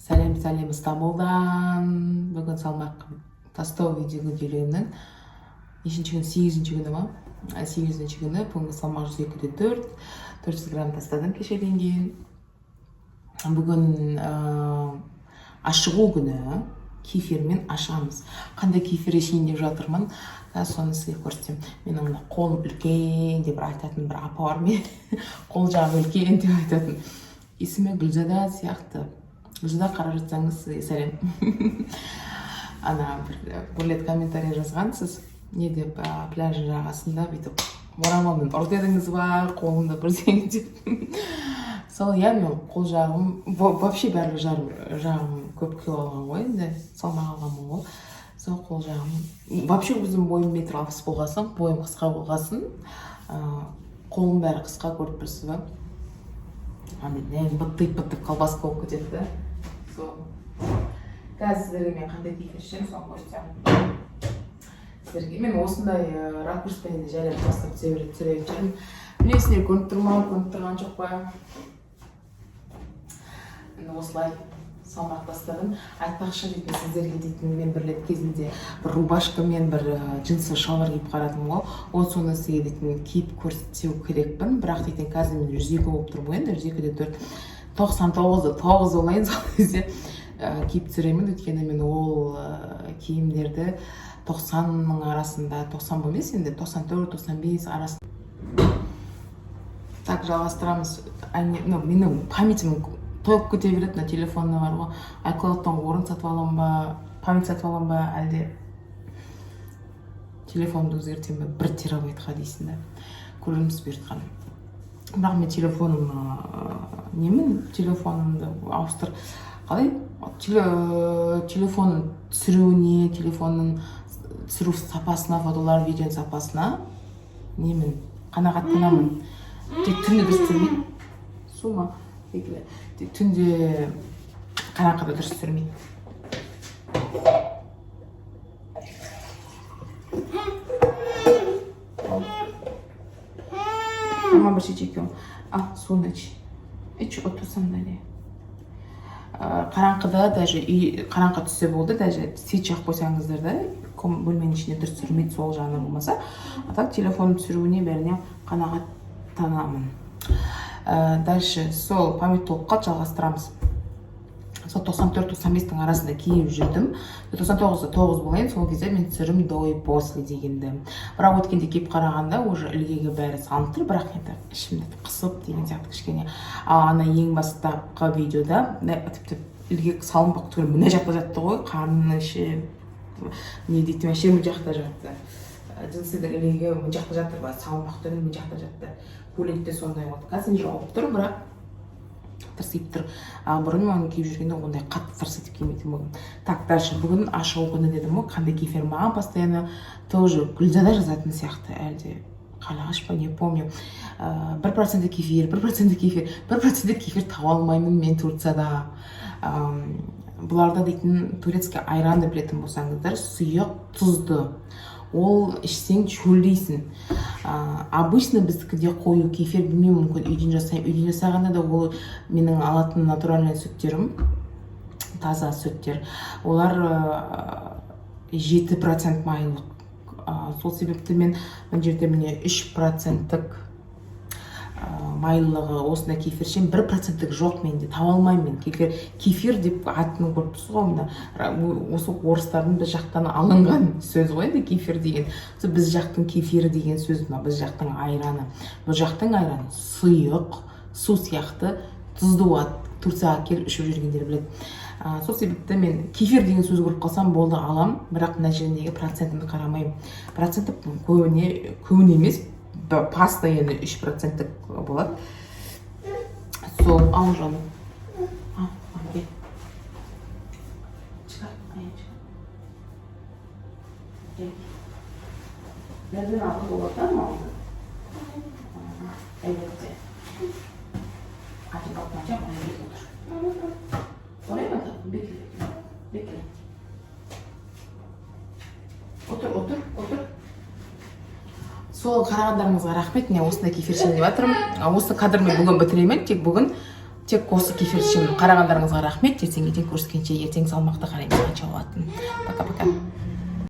Сәлем Стамбулдан. Бүгін салмақ тастау видео делегімнің нешінші күні, 8-ші күні ма? 8-ші күні. Бүгінгі салмақ 102,4, 400 грамм тастадым кешеден кейін. Бүгін ашығу күні кефирмен ашамыз. Қандай кефир ішейін деп жатырмын. Соны сізге көрсетемін. Менің мына қолым үлкен деп айтатын бір апа бар мен. Қол жағы үлкен деп айтатын. Есімі Гүлзада сияқты. Гүлзада қарап жатсаңыз сізге сәлем. Ана бір рет комментарий жазғансыз. Не деп пляж жағасында бүйтіп орамалмен ұрып едіңіз ба, қолымда бірдеңе деп. Сол мен қол жағым, вообще барлық жағым көп кило алған ғой, енді салмақ алғанмын ғой. Сол қол жағым, вообще өзім бойым 1,60 болғасын, бойым қысқа болғасын, қолым бәрі қысқа көріп тұрсыз ба? Быттып колбаска болып кетеді. Қазір сіздерге мен қандай кефир ішемін, соны көрсетемін. Мен осындай ракурспен жайлап бастап түсіре беремін. Білесіңдер, көрініп тұрған жоқ па? Осылай салмақ тастадым. Айтпақшы дейтін сіздерге дейтін, мен бір рет кезінде бір рубашка мен бір джинсы шалбар киіп қарадым ғой. Ол соны сізге дейтін киіп көрсету керекпін. Бірақ дейтін қазір мен 102 болып тұрмын ғой, 102-де 4, 99-ды 9 олайын сол кезде киіп түсіремін. Өйткені мен ол киімдерді 90-ның арасында, 90 емес енді 94-95 арасында. Так, жалғастырамыз. Менің памятім тойып кете береді, на телефонына бар ғой. iCloud'тан орын сатып алам ба, память сатып алам ба, әлде телефонымды өзгертем бе, 1 терабайтқа дейсің да. Көреміз бұйыртқан. Бірақ мен телефонымды ауыстыр. Қалай? Телефонның түсіруіне, телефонның түсіру сапасына, фотолар, видеоның сапасына қанағаттанамын. Тек түнде дұрыс түсірмейді. Сума. Түнде қараңғыда дұрыс түсірмейді. Ама бір шет екеуім. Суын іч, отырсам дәне. Қараңғыда, қараңғы түссе болды, свет жағып қойсаңыздар да, бөлменің ішінде дұрыс түсірмейді, сол жағынан болмаса. Так, телефонның түсіруіне бәріне қанағаттанамын. Дальше сол память толып қалды, жалғастырамыз. Сол 94-95-тің арасында киіп жүрдім. 99-да 9 болайын, сол кезде мен түсірім до и после дегенді. Бірақ өткенде киіп қарағанда уже ілгегі бәрі салынып тұр, бірақ енді ішімді қысып деген сияқты кішкене. Ана ең бастапқы видеода тіпті ілгегі салынбақ түгіл мына жақта жатты ғой, қарнының іші не дейді, мәше мұн жақта жатты. Джинсыдың ілгегі мұн жақта жатыр, салынбақ түгіл мұн жақта жатты. Көйлекте сондай болды. Қазір жауып тұр, бірақ тырсиып тұр. Бұрын оны киіп жүргенде ондай қатты тырситып кимейтін болдым. Так, дальше бүгін ашығу күні дедім ғой, қандай кефир маған постоянно тоже Гүлзада жазатын сияқты, әлде қалағаш па, не помню. 1% кефир, 1% кефир, 1% кефир таба алмаймын мен Турцияда. Бұларда дейтін турецкий айранды білетін болсаңыздар, сұйық, тұзды. Ол ішсең шөлдейсің. Обычно біздікіде қою кефир, білмеймін, мүмкін үйден жасаймын. Үйден жасағанда да ол менің алатын натуральный сүттерім, таза сүттер. Олар 7% майлық. Сол себепті мен жерде міне 3%-тік майлығы осында кефир ішем, 1%-тік жоқ менде, таба алмаймын мен. Кефир деп атын көріп тұрсыз ғой, осы орыстардың біз жақтан алынған сөз ғой, кефир деген. Біз жақтың кефирі деген сөз, біз жақтың айраны. Бұл жақтың айраны сұйық, су сияқты, тұзды болады. Турцияға келіп ішіп жүргендер біледі. Сол себепті мен кефир деген сөз көріп қалсам болды алам, бірақ мына жеріндегі процентімді қарамаймын. Проценті көбіне емес, паста енді 3%-тік болады. Сол, ал жаным. Шығар, Бәрден ақы болады ма? Әлбетте. Қатын қалпынша қойын отыр. Орай ма да? Бекілі. Отыр. Сол қарағандарыңызға рахмет, мен осындай кефир ішемін деп жатырмын. Осы кадрмен бүгін бітіремін, тек бүгін тек осы кефир ішемін. Қарағандарыңызға рахмет. Ертең көріскенше, ертең салмақты қараймыз қанша болатынын. Пока-пока.